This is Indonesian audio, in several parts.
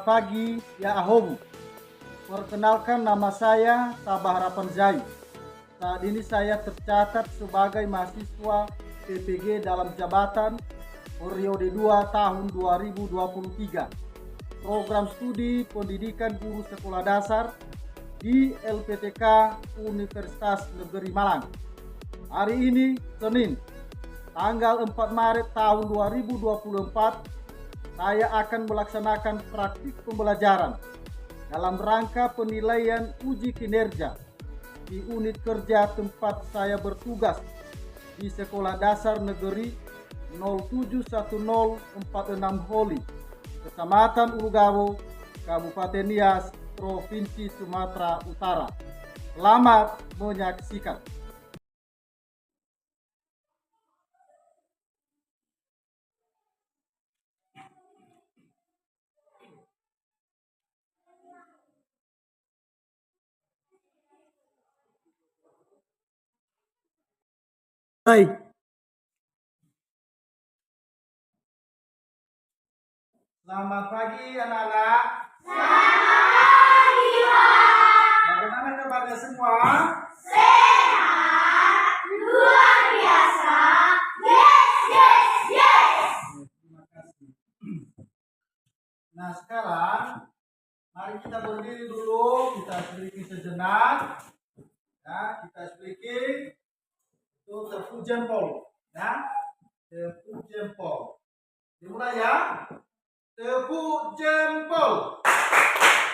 Selamat pagi, ya Ahom. Perkenalkan, nama saya Sabah Harapan Zai. Saat ini saya tercatat sebagai mahasiswa PPG dalam jabatan periode 2 tahun 2023. Program studi pendidikan guru sekolah dasar di LPTK Universitas Negeri Malang. Hari ini Senin, tanggal 4 Maret tahun 2024, saya akan melaksanakan praktik pembelajaran dalam rangka penilaian uji kinerja di unit kerja tempat saya bertugas di Sekolah Dasar Negeri 071046 Holi, Kecamatan Ulugawo, Kabupaten Nias, Provinsi Sumatera Utara. Selamat menyaksikan. Baik. Selamat pagi anak-anak. Selamat pagi, Pak. Bagaimana kabarnya semua? Sehat, luar biasa. Yes, yes, yes. Terima kasih. Nah, sekarang mari kita berdiri dulu, kita seliki sejenak. Ya, kita seliki itu tepuk jempol, ya. Tepuk jempol. Dimulai ya. Tepuk jempol.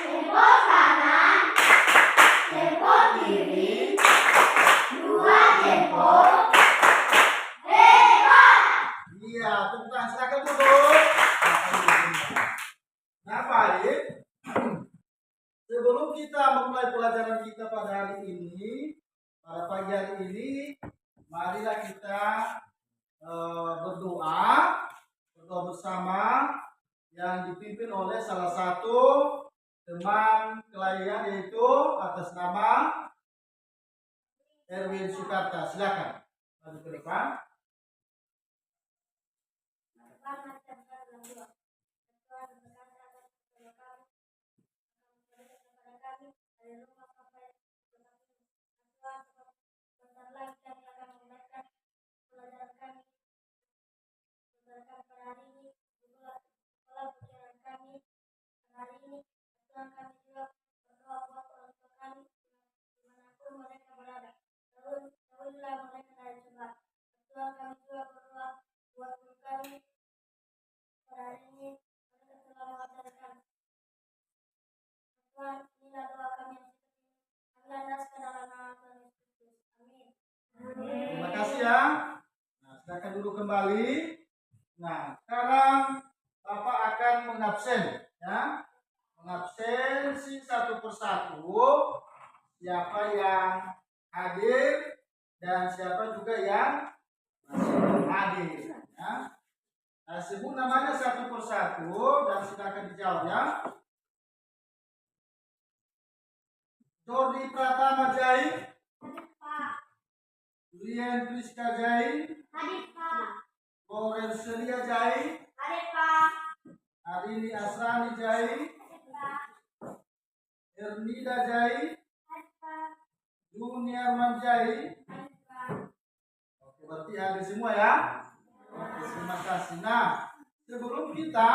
Jempol kanan, jempol kiri, dua jempol. Hebat. Iya, tepuk tangan, silakan duduk. Nah, baik. Sebelum kita memulai pelajaran kita pada hari ini, pada pagi hari ini, marilah kita berdoa bersama yang dipimpin oleh salah satu teman kalian, yaitu atas nama Erwin Sukarta. Silakan maju ke depan. Terima kasih ya. Nah, silakan duduk kembali. Nah, sekarang Bapak akan mengabsen, ya. Mengabsensi satu persatu siapa yang hadir dan siapa juga yang masih hadir, ya. Nah, sebut namanya satu persatu dan silakan dijawab, ya. Jordi Pratama Jai. Julian Priska Jai. Hadir, Pak. Lorenzelia Jai. Hadir, Pak. Arini Asrani Jai. Hadir, Pak. Ernida Jai. Hadir, Pak. Junior Jai. Hadir, Pak. Oke, berarti hadir semua ya. Oke, terima kasih. Nah, sebelum kita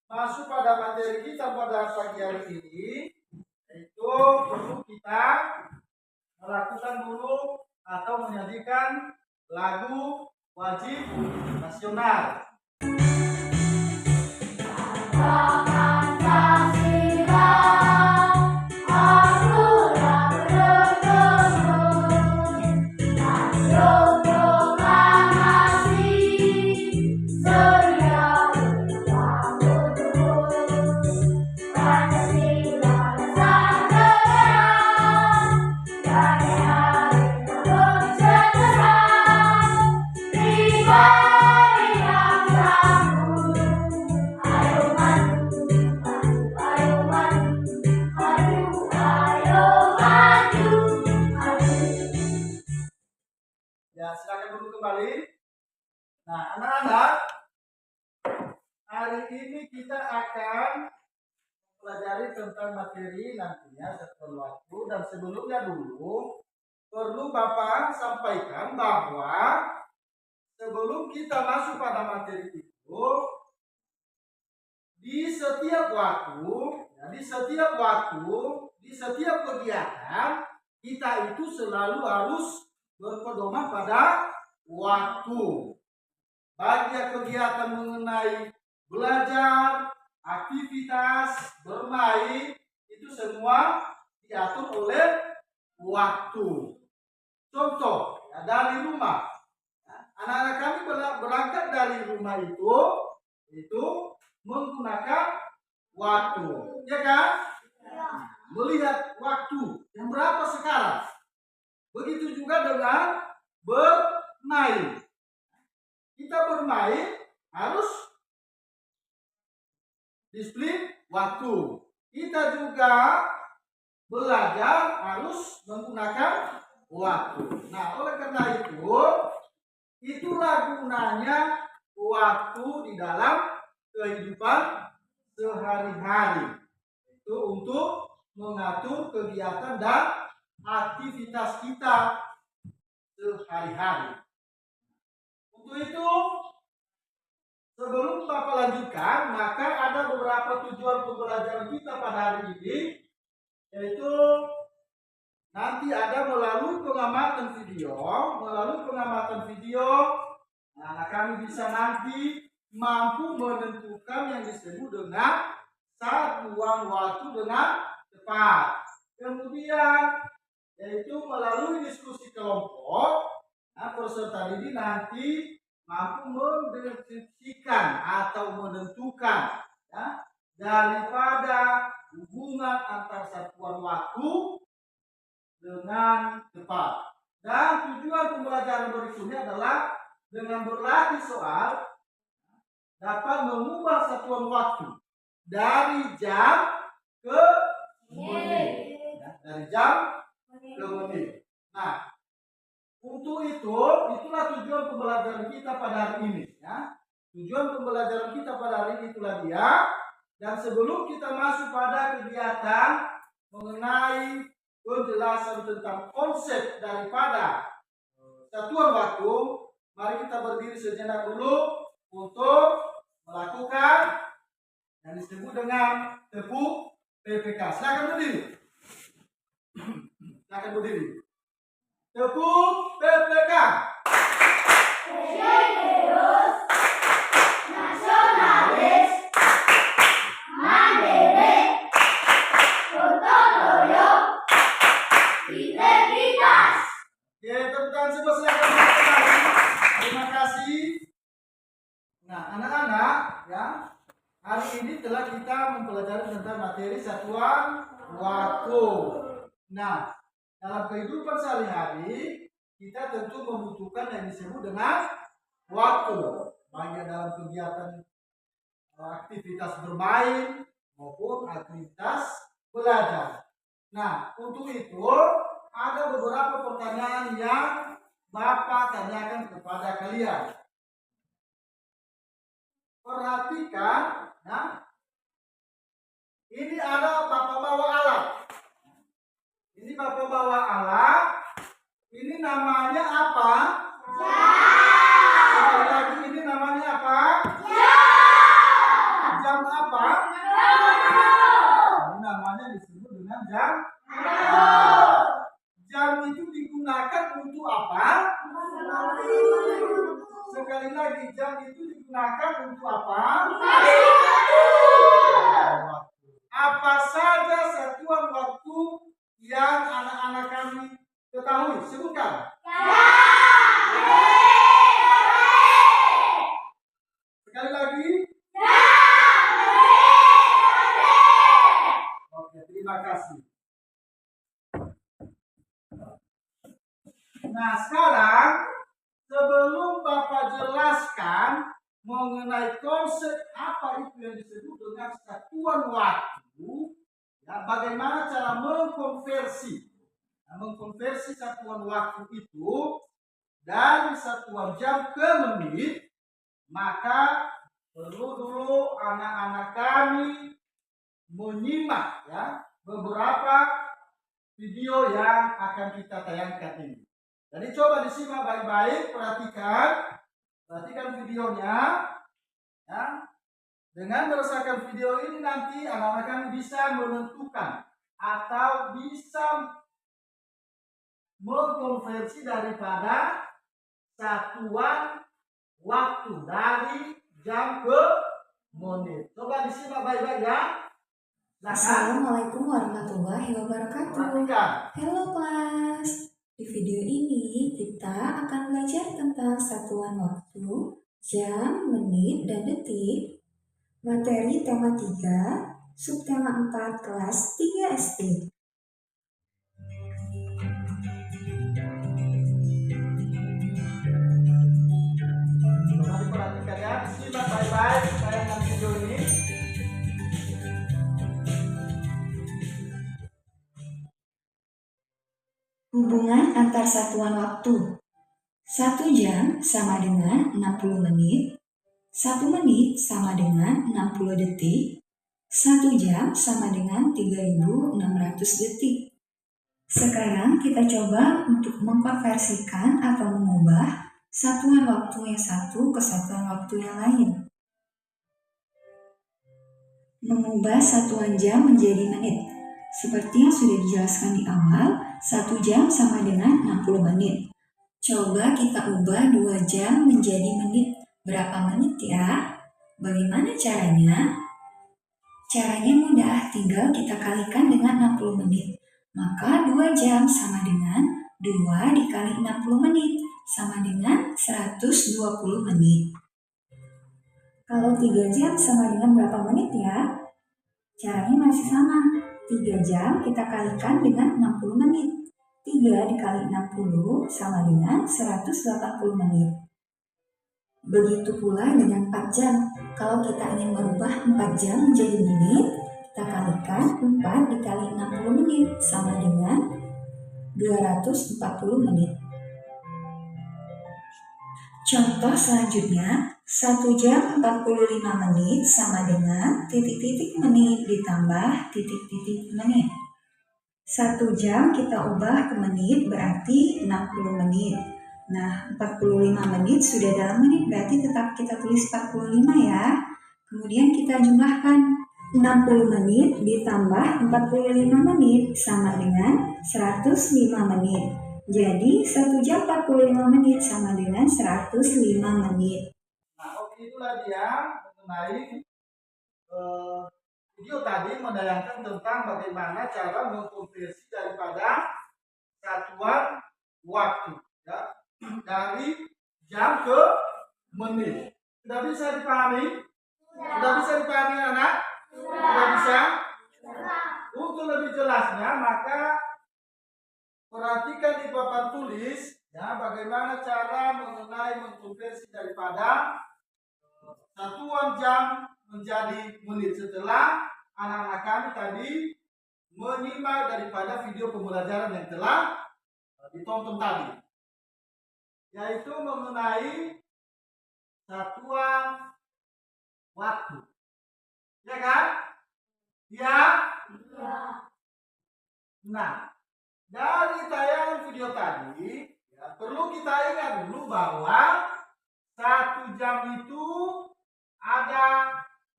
masuk pada materi kita pada pagi hari ini, itu perlu kita melakukan dulu atau menyajikan lagu wajib nasional. Ya, silakan duduk kembali. Nah, anak-anak, hari ini kita akan materi nantinya satuan waktu, dan sebelumnya dulu perlu Bapak sampaikan bahwa sebelum kita masuk pada materi itu, di setiap waktu, di setiap kegiatan kita itu selalu harus berpedoman pada waktu. Baik kegiatan mengenai belajar, aktivitas, bermain, itu semua diatur oleh waktu. Contoh, ya, dari rumah, anak-anak kami berangkat dari rumah itu menggunakan waktu, ya kan? Melihat waktu yang berapa sekarang. Begitu juga dengan bermain. Kita bermain harus disiplin waktu. Kita juga belajar harus menggunakan waktu. Nah, oleh karena itulah gunanya waktu di dalam kehidupan sehari-hari. Itu untuk mengatur kegiatan dan aktivitas kita sehari-hari. Untuk itu, sebelum Bapak lanjutkan, maka ada beberapa tujuan pembelajaran kita pada hari ini, yaitu nanti ada melalui pengamatan video, anak kami bisa nanti mampu menentukan yang disebut dengan satuan waktu dengan tepat. Kemudian yaitu melalui diskusi kelompok, peserta didik nanti mampu mendeskripsikan atau menentukan, ya, daripada hubungan antar satuan waktu dengan tepat. Dan tujuan pembelajaran berikutnya adalah dengan berlatih soal dapat mengubah satuan waktu dari jam ke menit, ya, dari jam ke menit. Nah, untuk itulah tujuan pembelajaran kita pada hari ini, ya. Tujuan pembelajaran kita pada hari ini itulah dia. Dan sebelum kita masuk pada kegiatan mengenai penjelasan tentang konsep daripada satuan waktu, mari kita berdiri sejenak dulu untuk melakukan yang disebut dengan tepuk PPK. Silakan berdiri. Silakan berdiri. Tepuk PPK. Serius, nasionalis, mandiri, gotong royong, integritas. Oke, tepuk tangan semua, silakan berdiri. Terima kasih. Nah, anak-anak, ya, hari ini telah kita mempelajari tentang materi satuan waktu. Nah, dalam kehidupan sehari-hari kita tentu membutuhkan yang disebut dengan waktu, baik dalam kegiatan aktivitas bermain maupun aktivitas belajar. Nah, untuk itu ada beberapa pertanyaan yang Bapak tanyakan kepada kalian. Perhatikan, ya. Ini ada Bapak bawa alat. Ini Bapak bawa alat. Ini namanya apa? Jam. Sekali lagi, ini namanya apa? Jam. Jam apa? Ini namanya disebut dengan jam. Jam itu digunakan untuk apa? Sekali lagi, jam itu digunakan untuk apa? Apa saja satuan waktu yang anak-anak kami ketahui? Sebutkan. Sekali lagi. Oke, terima kasih. Nah, sekarang sebelum Bapak jelaskan mengenai konsep apa itu yang disebut dengan satuan waktu, ya, bagaimana cara mengkonversi satuan waktu itu dari satuan jam ke menit, maka perlu dulu anak-anak kami menyimak, ya, beberapa video yang akan kita tayangkan ini. Jadi coba disimak baik-baik, perhatikan videonya, ya. Dengan merasakan video ini nanti anak-anak kami bisa menentukan atau bisa mengkonversi daripada satuan waktu dari jam ke menit. Coba disimak baik-baik ya. Assalamualaikum warahmatullahi wabarakatuh. Perhatikan. Halo kelas. Di video ini kita akan belajar tentang satuan waktu, jam, menit, dan detik. Materi tema 3, subtema 4 kelas 3 SD. Coba diperhatikan ya, disimak baik-baik tayangan video ini. Hubungan antar satuan waktu. 1 jam sama dengan 60 menit. 1 menit sama dengan 60 detik. 1 jam sama dengan 3.600 detik. Sekarang kita coba untuk mengkonversikan atau mengubah satuan waktu yang satu ke satuan waktu yang lain. Mengubah satuan jam menjadi menit. Seperti yang sudah dijelaskan di awal, 1 jam sama dengan 60 menit. Coba kita ubah 2 jam menjadi menit. Berapa menit ya? Bagaimana caranya? Caranya mudah, tinggal kita kalikan dengan 60 menit. Maka 2 jam sama dengan 2 dikali 60 menit, sama dengan 120 menit. Kalau 3 jam sama dengan berapa menit ya? Caranya masih sama. 3 jam kita kalikan dengan 60 menit. 3 dikali 60 sama dengan 180 menit. Begitu pula dengan 4 jam. Kalau kita ingin merubah 4 jam menjadi menit, kita kalikan 4 dikali 60 menit sama dengan 240 menit. Contoh selanjutnya, 1 jam 45 menit sama dengan titik-titik menit ditambah titik-titik menit. 1 jam kita ubah ke menit berarti 60 menit. Nah, 45 menit sudah dalam menit, berarti tetap kita tulis 45 ya. Kemudian kita jumlahkan 60 menit ditambah 45 menit sama dengan 105 menit. Jadi 1 jam 45 menit sama dengan 105 menit. Nah, oke, itulah dia mengenai video tadi menayangkan tentang bagaimana cara mengkonversi daripada satuan waktu, ya, dari jam ke menit. Sudah bisa dipahami? Sudah bisa dipahami anak? Sudah bisa? Untuk lebih jelasnya maka perhatikan di papan tulis ya bagaimana cara mengenai mengkonversi daripada satuan jam menjadi menit setelah anak-anak kami tadi menyimak daripada video pembelajaran yang telah ditonton tadi, yaitu mengenai satuan waktu, ya kan? Ya? Nah, dari tayangan video tadi ya, perlu kita ingat dulu bahwa 1 jam itu ada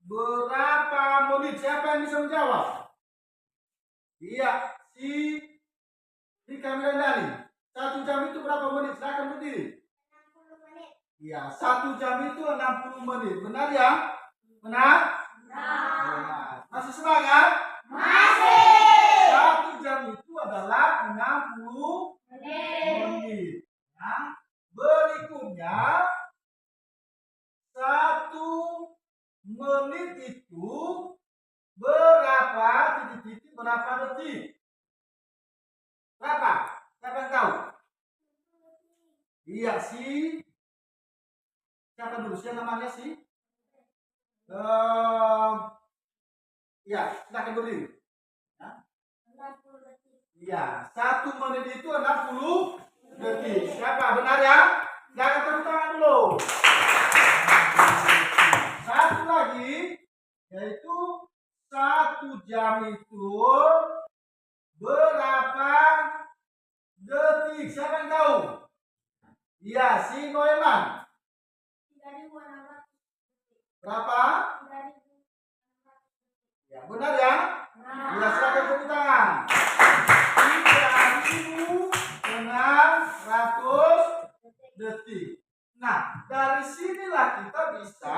berapa menit? Siapa yang bisa menjawab? Iya, si kamera dari 1 jam itu berapa menit? Silakan berdiri. 60 menit. Iya, 1 jam itu 60 menit. Benar ya? Benar? Benar. Masih semangat? Masih. 1 jam itu adalah 60 menit. Nah, berikutnya 1 menit itu berapa titik-titik berapa detik? Berapa? Siapa yang tahu? Iya sih. Siapa dulu? Siapa namanya sih? Ya, silakan berdiri. Ya. 60 detik. Iya, 1 menit itu 60 detik. Siapa? Benar ya? Jangan tepuk tangan dulu. Satu lagi, yaitu 1 jam itu detik. Siapa yang tahu? Iya, si Noeman. 3.600. Berapa? 3.600. Ya, benar ya? Ya, silakan tepuk tangan. 3.600 detik. Nah, dari sinilah kita bisa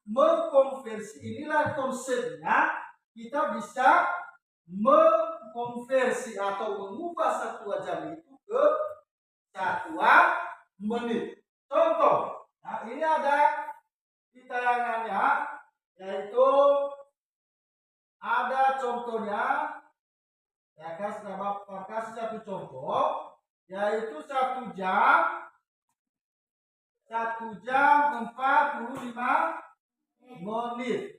mengkonversi. Inilah konsepnya. Kita bisa mengkonversi atau mengubah satuan jam itu ke satuan menit. Contoh, nah ini ada di tayangannya, yaitu ada contohnya. Ya, kasih satu contoh, yaitu 1 jam 45 menit.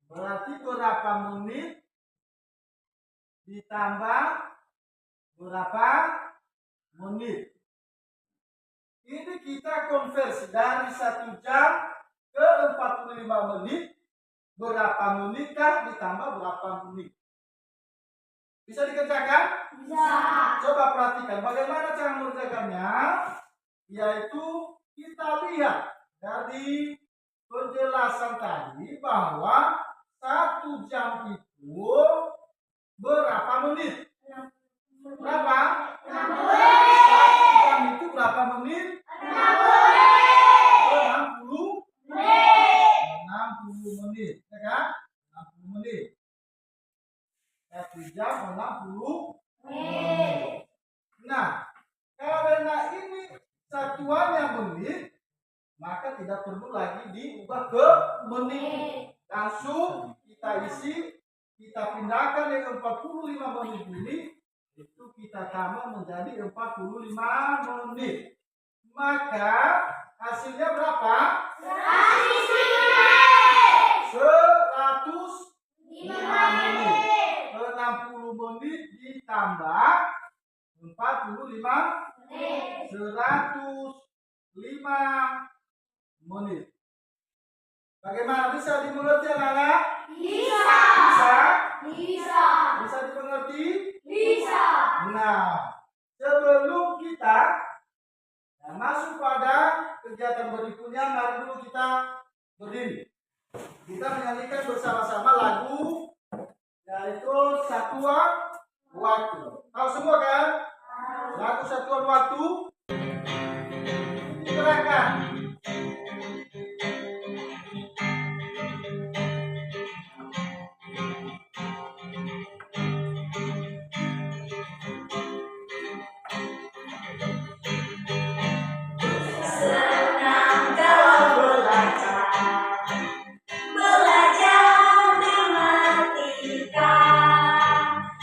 Berarti berapa menit ditambah berapa menit? Ini kita konversi dari 1 jam ke 45 menit. Berapa menitkah ditambah berapa menit? Bisa dikerjakan? Bisa. Coba perhatikan bagaimana cara mengerjakannya. Yaitu kita lihat dari penjelasan tadi bahwa 1 jam itu berapa menit? Berapa? 1 jam itu berapa menit? 60 menit, ya kan? 60 menit. 1 jam 60 menit. Nah, karena ini satuannya menit, maka tidak perlu lagi diubah ke menit. Langsung kita isi, kita pindahkan yang 45 menit ini, itu kita tambah menjadi 45 menit. Maka hasilnya berapa? 105 menit. 60 menit ditambah 45 menit. 105 menit. Bagaimana, bisa dimengerti anak-anak? Bisa. Bisa? Bisa. Bisa dimengerti? Bisa. Nah, sebelum kita masuk pada kegiatan berikutnya, mari dulu kita berdiri. Kita menyanyikan bersama-sama lagu, yaitu Satuan Waktu. Tahu semua kan? Lagu Satuan Waktu. Silakan. Senang kalau belajar matematika.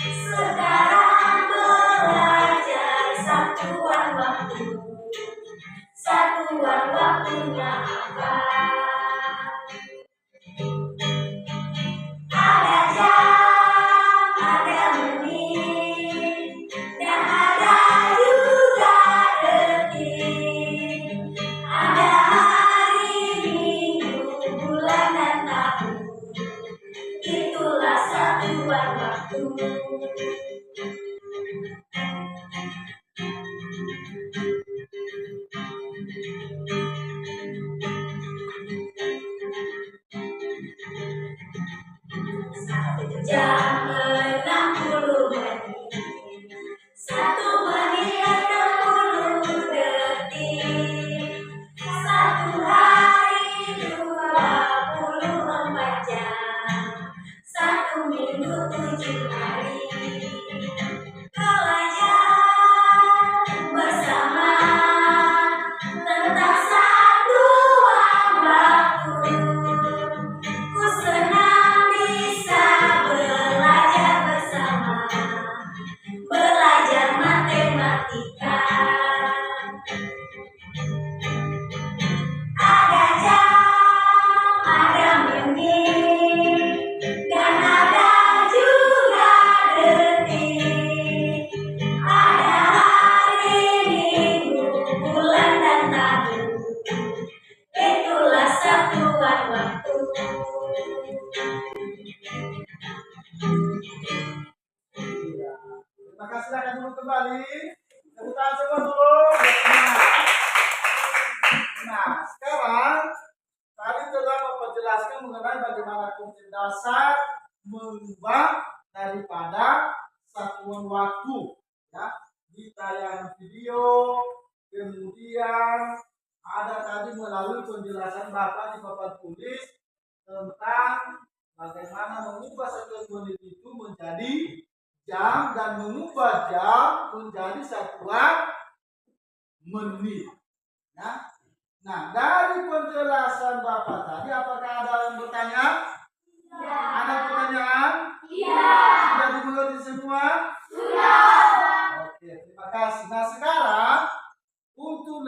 Sekarang belajar satuan waktu. silakan dulu kembali. Tepuk tangan semua dulu. Nah, sekarang tadi telah memperjelaskan mengenai bagaimana konsep dasar mengubah daripada satuan waktu, ya, di tayangan video. Kemudian ada tadi melalui penjelasan Bapak di papan tulis tentang bagaimana mengubah satuan menit itu menjadi jam dan mengubah jam menjadi satuan menit. Ya. Nah, dari penjelasan Bapak tadi, apakah ada yang bertanya? Ya. Ada pertanyaan? Iya. Sudah dimengerti semua? Sudah. Oke, terima kasih. Nah, sekarang untuk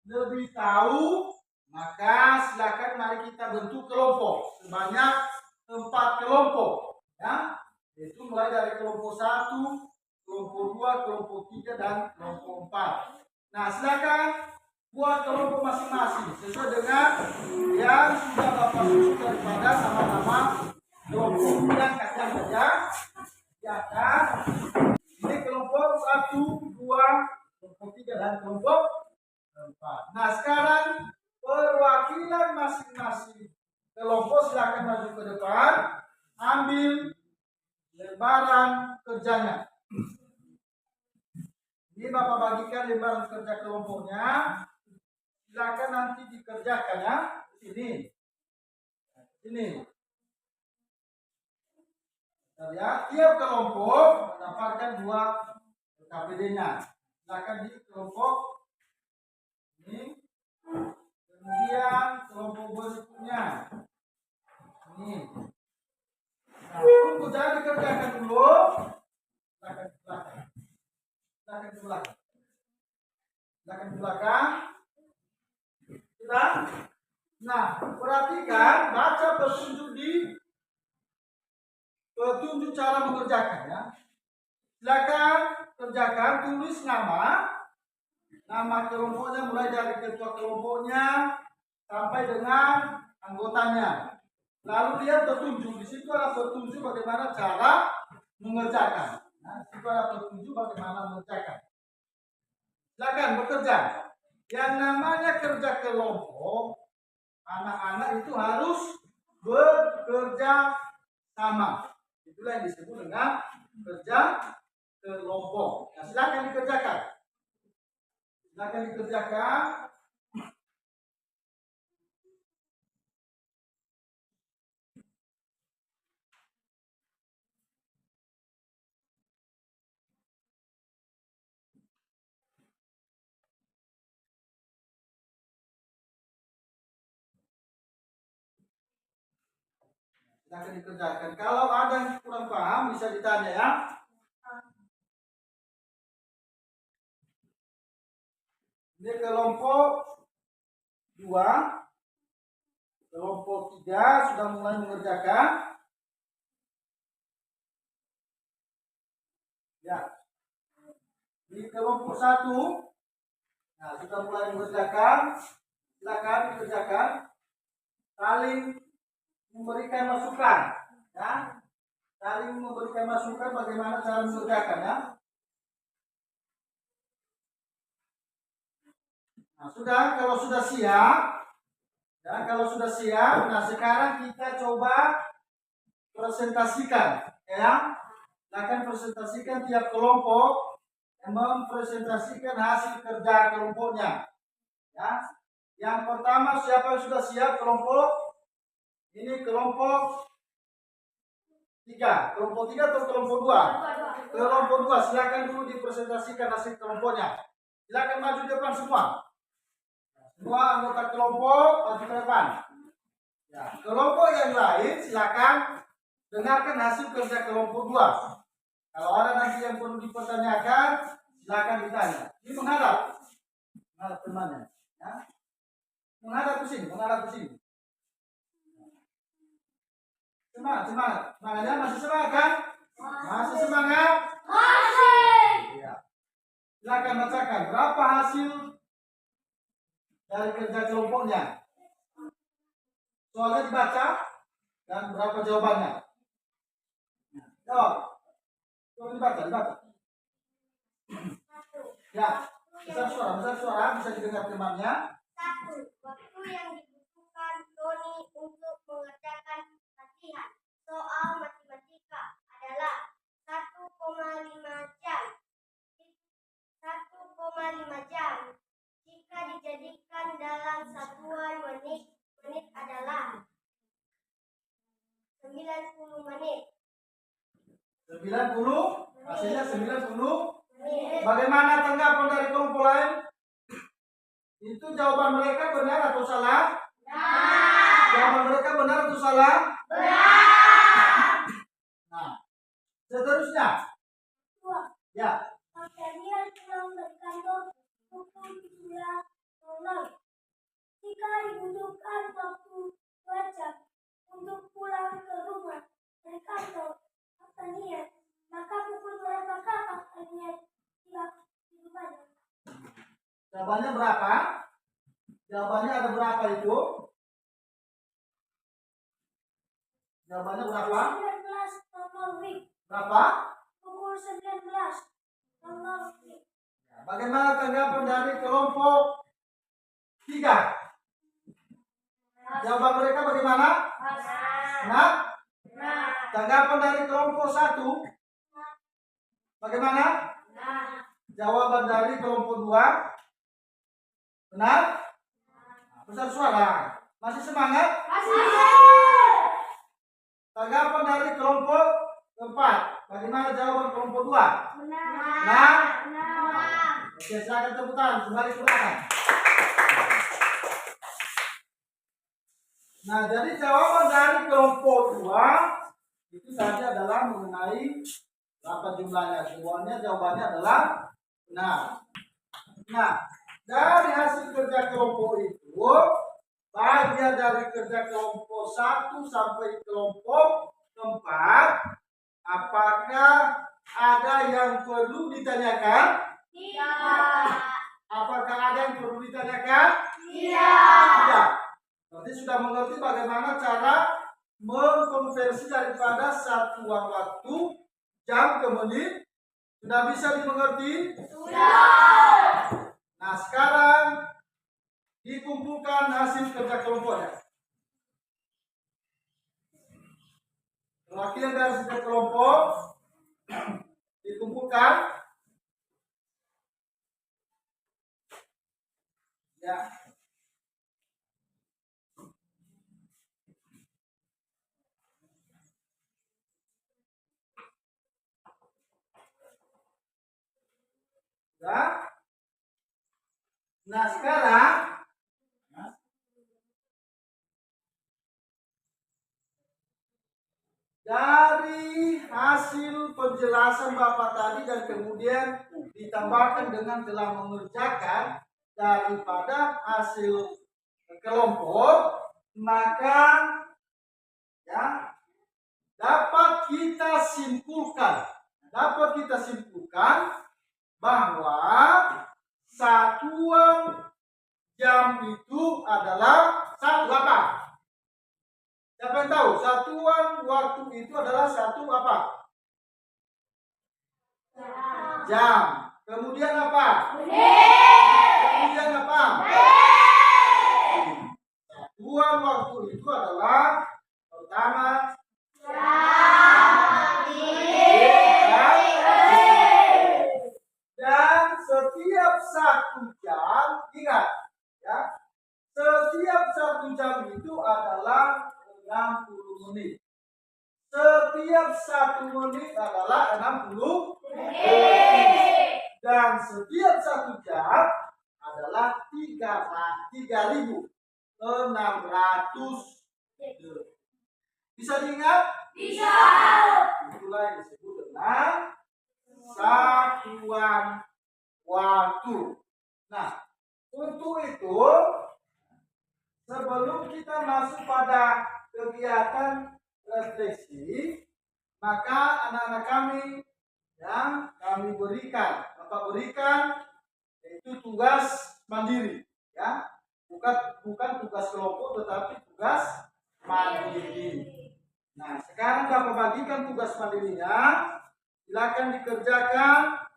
lebih tahu, maka silakan mari kita bentuk kelompok sebanyak 4 kelompok, ya. Yaitu mulai dari kelompok 1, kelompok 2, kelompok 3 dan kelompok 4. Nah, silakan buat kelompok masing-masing sesuai dengan yang sudah Bapak susun daripada nama-nama kelompok. Yang kacang saja, ya kan? Ini kelompok 1, 2, kelompok 3 dan kelompok 4. Nah, sekarang perwakilan masing-masing kelompok silakan maju ke depan, ambil lembaran kerjanya. Ini Bapak bagikan lembaran kerja kelompoknya. Silakan nanti dikerjakan, ya. Ini. Kita lihat tiap kelompok mendapatkan 2 KPD-nya. Silakan di kelompok ini. Kemudian kelompok berikutnya. Ini. Nah, tunggu jangan dikerjakan dulu. Silakan ke belakang. Silakan ke belakang. Silakan ke belakang. Sudah? Nah, perhatikan, baca petunjuk cara mengerjakan, ya. Silakan kerjakan, tulis nama kelompoknya mulai dari ketua kelompoknya sampai dengan anggotanya. Lalu lihat petunjuk, di situ ada petunjuk bagaimana cara mengerjakan. Nah, di situ ada petunjuk bagaimana mengerjakan. Silakan bekerja. Yang namanya kerja kelompok, anak-anak itu harus bekerja sama. Itulah yang disebut dengan kerja kelompok. Nah, silakan dikerjakan. Silakan dikerjakan. Silakan dikerjakan. Kalau ada yang kurang paham bisa ditanya, ya. Ini kelompok 2, kelompok 3 sudah mulai mengerjakan. Ya. Di kelompok 1, nah, sudah mulai mengerjakan. Silakan dikerjakan. Saling memberikan masukan, ya. Saling memberikan masukan bagaimana cara mengerjakan, ya. Nah, kalau sudah siap, ya, nah sekarang kita coba presentasikan, ya. Akan presentasikan tiap kelompok, mempresentasikan hasil kerja kelompoknya, ya. Yang pertama, siapa yang sudah siap kelompok? Ini kelompok 3. Kelompok 3 atau kelompok 2? Kelompok 2, silakan dulu dipresentasikan hasil kelompoknya. Silakan maju depan semua. Semua anggota kelompok maju ke depan. Ya, kelompok yang lain silakan dengarkan hasil kerja kelompok 2. Kalau ada nanti yang perlu dipertanyakan, silakan ditanya. Ini menghadap temannya, ya. Menghadap ke sini. Semangat. Semangatnya masih semangat, kan? Masih semangat? Masih. Iya. Silakan bacakan berapa hasil dari kerja kelompoknya. Soalnya dibaca dan berapa jawabannya. Jawab. Coba dibaca. Ya, besar suara bisa didengar temannya. 1. Waktu yang dibutuhkan Doni untuk mengerjakan latihan soal matematika adalah 1,5 jam. 1,5 jam. Jika dijadikan dalam satuan menit, menit adalah 90 menit. 90, hasilnya 90. Menit. Bagaimana tanggapan dari kelompok lain? Itu jawaban mereka benar atau salah? Jawaban mereka benar atau salah? Nah, seterusnya. Ya. Daniel pulang dari kantor pukul 9.00. Jika dibutuhkan waktu 2 jam untuk pulang ke rumah dari kantor Daniel, maka pukul berapakah Daniel tiba di rumahnya? Jawabannya berapa? Jawabannya ada berapa itu? Jawabannya berapa? 19.00 WIB. Berapa? Pukul 19.00 WIB. Bagaimana tanggapan dari kelompok 3? Jawaban mereka bagaimana? Nah, tanggapan dari kelompok 1 bagaimana? Jawaban dari kelompok 2 benar? Besar suara. Masih semangat? Tanggapan dari kelompok 4 bagaimana jawaban kelompok 2? Nah, oke, silakan tepuk tangan kembali ke belakang. Nah, jadi jawaban dari kelompok 2 itu tadi adalah mengenai berapa jumlahnya. Jawabannya adalah benar. Nah, dari hasil kerja kelompok itu, bagian dari kerja kelompok 1 sampai kelompok 4, apakah ada yang perlu ditanyakan? Apakah ada yang perlu ditanyakan? Tidak. Berarti sudah mengerti bagaimana cara mengkonversi daripada satuan waktu jam ke menit. Sudah bisa dimengerti? Nah, sekarang dikumpulkan hasil kerja kelompoknya. Perwakilan dari setiap kelompok dikumpulkan. Ya. Ya. Nah, sekarang dari hasil penjelasan Bapak tadi dan kemudian ditambahkan dengan telah mengerjakan daripada hasil kelompok, maka ya dapat kita simpulkan bahwa satuan jam itu adalah satu apa? Siapa yang tahu? Satuan waktu itu adalah satu apa? Jam. Kemudian apa? Kemudian apa? Satuan waktu itu adalah pertama dan setiap 1 jam, ingat ya, setiap 1 jam itu adalah 60 menit. Setiap 1 menit adalah 60 menit. Dan setiap 1 jam adalah 3.600. Bisa diingat? Bisa. Itulah yang disebut dengan satuan waktu. Nah, untuk itu sebelum kita masuk pada kegiatan refleksi, maka anak-anak kami yang kami berikan, Bapak berikan, yaitu tugas mandiri, ya, bukan tugas kelompok, tetapi tugas mandiri. Nah, sekarang Bapak bagikan tugas mandirinya, Silakan dikerjakan.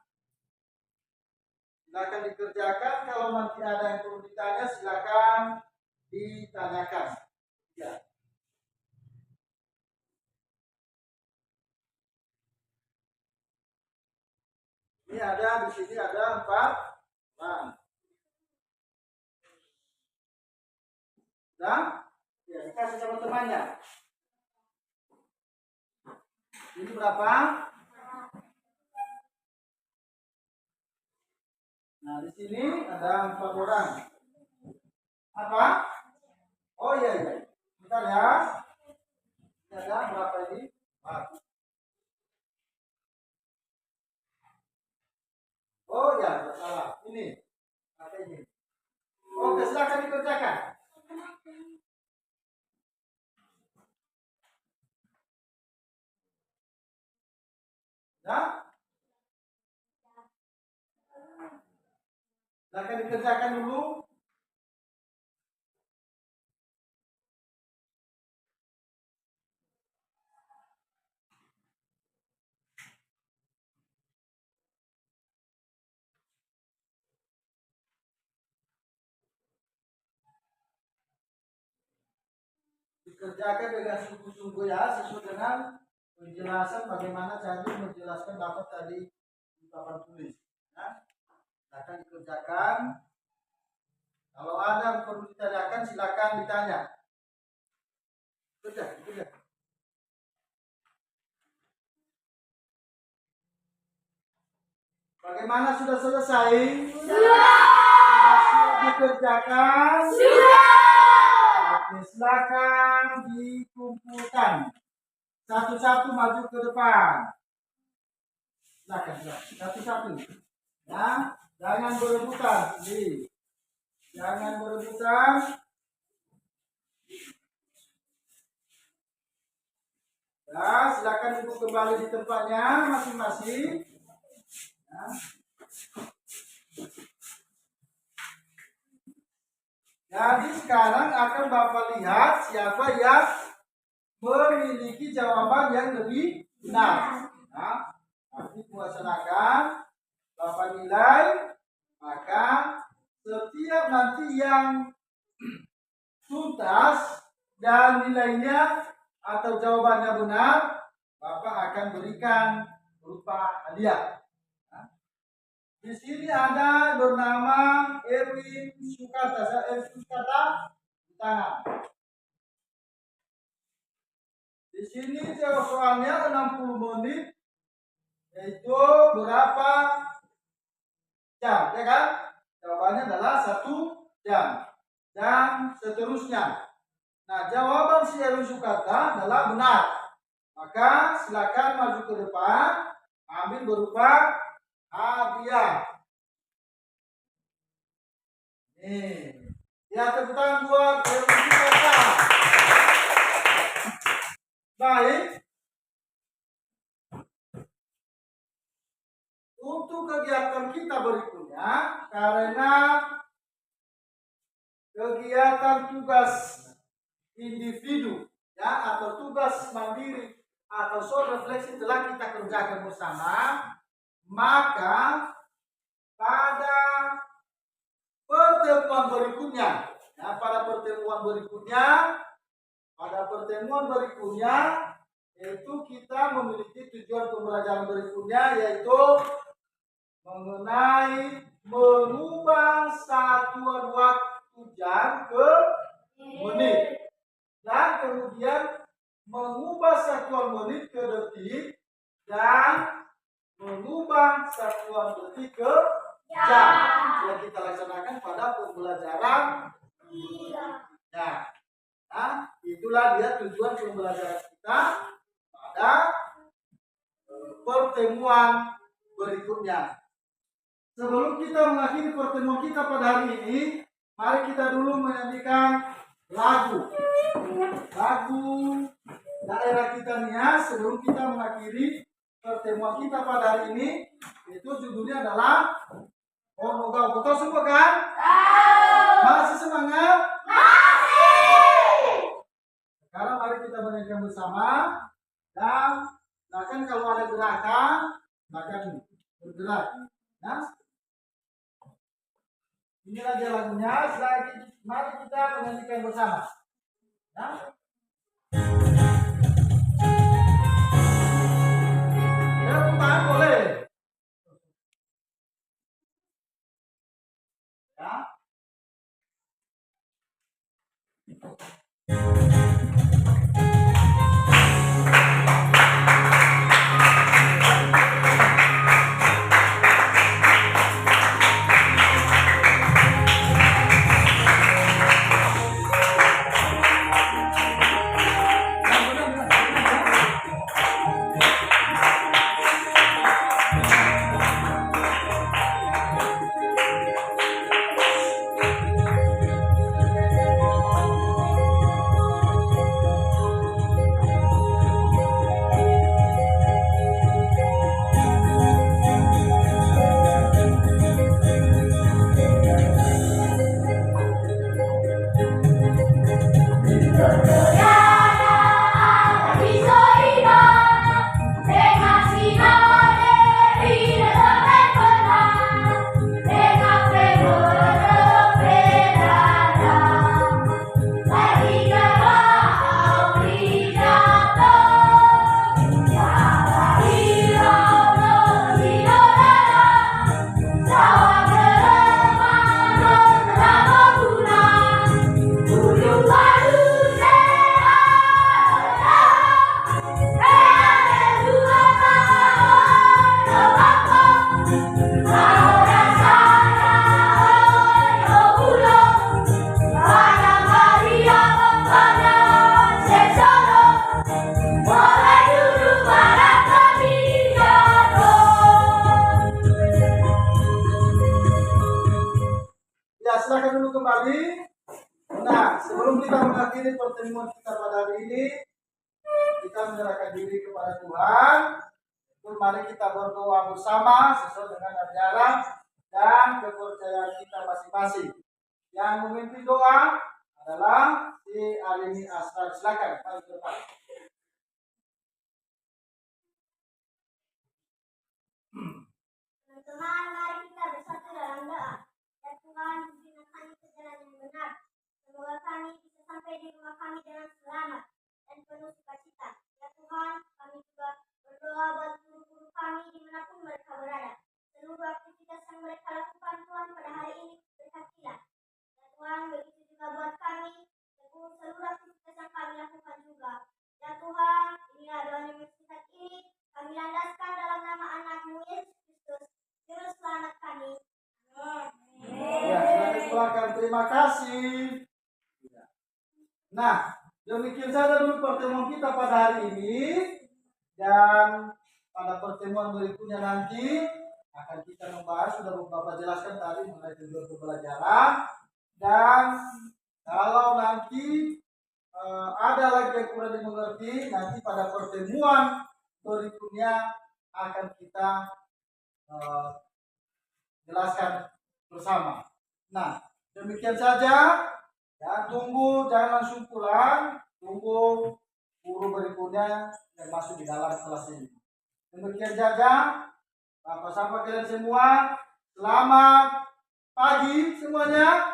Kalau nanti ada yang perlu ditanya, silakan ditanyakan. Ya. Ini ada di sini ada 4 orang. Sudah? Ya, dikasih sama temannya. Ini berapa? Nah, di sini ada 4 orang. Apa? Oh iya. Bentar ya. Ini ada berapa ini? 4. Oh ya, salah. Ini. Pakai ini. Oke, silakan dikerjakan. Ya? Silakan dikerjakan dulu. Dikerjakan dengan sungguh-sungguh ya, sesuai dengan penjelasan bagaimana cara menjelaskan dapat tadi di papan tulis. Ya? Silakan dikerjakan. Kalau ada yang perlu ditanyakan, silakan ditanya. Kerja. Bagaimana, sudah selesai? Sudah siap dikerjakan? Sudah. Oke, silakan dikumpulkan. Satu-satu maju ke depan. Silakan. Satu-satu. Ya, jangan berebutan. Jangan berebutan. Ya, silakan duduk kembali di tempatnya masing-masing. Ya. Jadi sekarang akan Bapak lihat siapa yang memiliki jawaban yang lebih benar. Nah, nanti melaksanakan Bapak nilai, maka setiap nanti yang tuntas dan nilainya atau jawabannya benar, Bapak akan berikan berupa hadiah. Di sini ada bernama Erwin Sukarta. Sukarta di tangan. Di sini jawab soalnya 60 menit, yaitu berapa jam, ya kan? Jawabannya adalah 1 jam dan seterusnya. Nah, jawaban si Erwin Sukarta adalah benar. Maka silakan maju ke depan, ambil berupa hadiah. Nih, ya, tepuk tangan buat Erwin Sukarta. Baik. Untuk kegiatan kita berikutnya, karena kegiatan tugas individu ya atau tugas mandiri atau self refleksi telah kita kerjakan bersama, maka pada pertemuan berikutnya yaitu kita memiliki tujuan pembelajaran berikutnya, yaitu mengenai mengubah satuan waktu jam ke menit dan kemudian mengubah satuan menit ke detik dan mengubah satuan detik ke jam yang kita laksanakan pada pembelajaran ini. Nah, itulah dia tujuan pembelajaran kita pada pertemuan berikutnya. Sebelum kita mengakhiri pertemuan kita pada hari ini, mari kita dulu menyanyikan lagu daerah kita nih ya, sebelum kita mengakhiri pertemuan kita pada hari ini. Itu judulnya adalah Onogau. Betul semua kan? Masih semangat? Sekarang mari kita menyanyikan bersama, dan bahkan kalau ada gerakan Silakan bergerak. Nah, inilah dia lagunya. Mari kita menyanyikan bersama. Nah, ya, tangan boleh. Ya. Ya, silakan dulu kembali. Nah, sebelum kita mengakhiri pertemuan kita pada hari ini, kita menyerahkan diri kepada Tuhan. Mari kita berdoa bersama sesuai dengan ajaran dan kepercayaan kita masing-masing. Yang memimpin doa adalah si Alini Asrar. Silakan, mari ke depan. Teman-teman, mari kita bersatu dalam doa. Ya Tuhan, berikan kami jalan yang benar. Semoga kami bisa sampai di rumah kami dengan selamat dan penuh sukacita. Ya Tuhan, kami juga berdoa buat guru-guru kami dimanapun mereka berada. Seluruh aktivitas yang mereka lakukan Tuhan pada hari ini berkatilah. Ya Tuhan, begitu juga buat kami, seluruh aktivitas yang kami lakukan juga. Ya Tuhan, inilah doa yang saat ini kami landaskan dalam nama anak-Mu Yesus Kristus, Juru Selamat kami. Amin. Ya, silakan silakan. Terima kasih. Nah, demikian saja dulu pertemuan kita pada hari ini. Dan pada pertemuan berikutnya nanti akan kita membahas, sudah Bapak jelaskan tadi mengenai tujuan pembelajaran. Dan kalau nanti ada lagi yang kurang dimengerti, nanti pada pertemuan berikutnya akan kita jelaskan bersama. Nah, demikian saja. Ya, tunggu, jangan langsung pulang. Tunggu guru berikutnya yang masuk di dalam kelas ini. Demikian saja. Bapak-bapak kalian semua, selamat pagi semuanya.